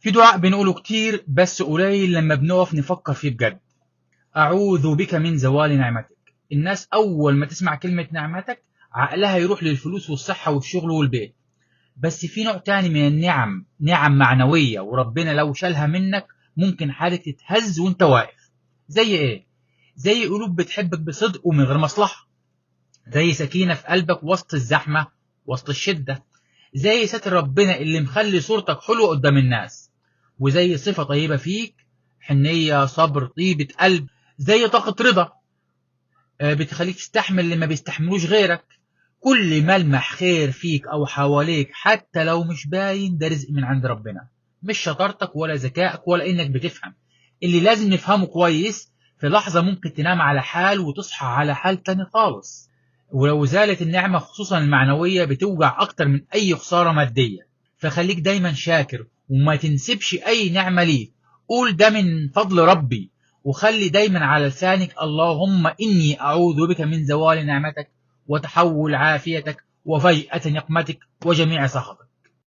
في دعاء بنقوله كتير بس قليل لما بنقف نفكر فيه بجد. أعوذ بك من زوال نعمتك. الناس أول ما تسمع كلمة نعمتك عقلها يروح للفلوس والصحة والشغل والبيت، بس في نوع تاني من النعم، نعم معنوية، وربنا لو شالها منك ممكن حالك تتهز وانت واقف. زي ايه؟ زي قلوب بتحبك بصدق ومن غير مصلحة، زي سكينة في قلبك وسط الزحمة وسط الشدة، زي ستر ربنا اللي مخلي صورتك حلوة قدام الناس، وزي صفة طيبة فيك، حنية، صبر، طيبة قلب، زي طاقة رضا بتخليك تستحمل اللي ما بيستحملوش غيرك. كل ملمح خير فيك أو حواليك حتى لو مش باين ده رزق من عند ربنا، مش شطارتك ولا ذكائك ولا إنك بتفهم. اللي لازم نفهمه كويس، في لحظة ممكن تنام على حال وتصحى على حال تاني خالص. ولو زالت النعمة خصوصا المعنوية بتوجع أكتر من أي خسارة مادية. فخليك دايما شاكر وما تنسبش أي نعمة ليك، قول ده من فضل ربي، وخلي دايما على لسانك اللهم إني أعوذ بك من زوال نعمتك وتحول عافيتك وفجأة نقمتك وجميع سخطك.